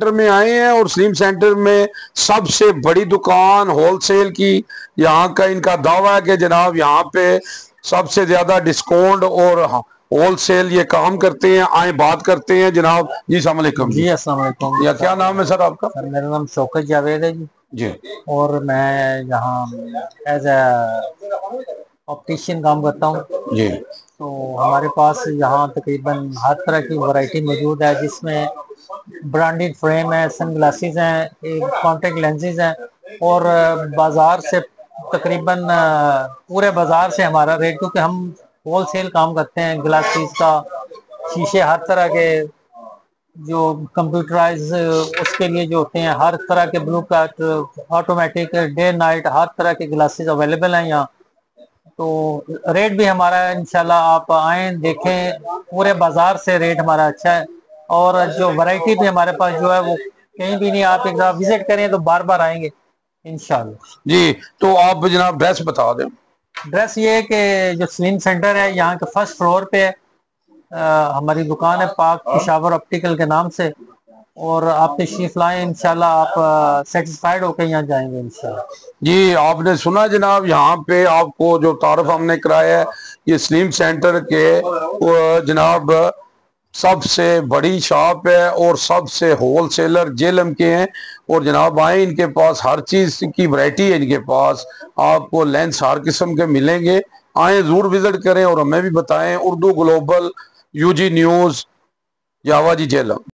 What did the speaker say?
Centre میں آئے ہیں اور سلیم سینٹر میں سب سے بڑی دکان ہول سیل کی یہاں کا ان کا دعویٰ ہے کہ جناب یہاں پہ سب سے زیادہ ڈسکاؤنٹ اور ہول سیل یہ کام کرتے ہیں. آئیں بات کرتے ہیں جناب. جی السلام علیکم. جی السلام علیکم. یا کیا نام ہے سر آپ کا؟ سر میرا نام شوکت جاوید ہے جی. جی اور میں یہاں ایز اے آپٹیشین کام کرتا ہوں. جی تو ہمارے پاس یہاں تقریباً ہر طرح کی ورائٹی موجود ہے، جس میں برانڈیڈ فریم ہے، سن گلاسز ہیں، کانٹیکٹ لینسز ہیں، اور بازار سے تقریباً پورے بازار سے ہمارا ریٹ، کیونکہ ہم ہول سیل کام کرتے ہیں گلاسز کا، شیشے ہر طرح کے جو کمپیوٹرائز اس کے لیے جو ہوتے ہیں، ہر طرح کے بلو کٹ آٹومیٹک ڈے نائٹ ہر طرح کے گلاسز اویلیبل ہیں یہاں. تو ریٹ بھی ہمارا انشاءاللہ آپ آئیں دیکھیں، پورے بازار سے ریٹ ہمارا اچھا ہے. اور جو ورائٹی بھی ہمارے پاس جو ہے وہ کہیں بھی نہیں، آپ ایک دفعہ وزٹ کریں تو بار بار آئیں گے انشاءاللہ. جی تو آپ جناب ڈریس بتا دیں. ڈریس یہ ہے کہ جو سلیم سینٹر ہے یہاں کے فرسٹ فلور پہ ہماری دکان ہے، پاک پشاور آپٹیکل کے نام سے. اور آپ تشریف لائیں، انشاءاللہ آپ سیٹسفائیڈ ہو کے یہاں جائیں گے انشاءاللہ. جی آپ نے سنا جناب، یہاں پہ آپ کو جو تعارف ہم نے کرایا ہے یہ سلیم سینٹر کے جناب سب سے بڑی شاپ ہے اور سب سے ہول سیلر جیلم کے ہیں. اور جناب آئیں، ان کے پاس ہر چیز کی ورائٹی ہے. ان کے پاس آپ کو لینس ہر قسم کے ملیں گے. آئیں ضرور وزٹ کریں اور ہمیں بھی بتائیں. Urdu global, U G news, جاوا جی جیلم.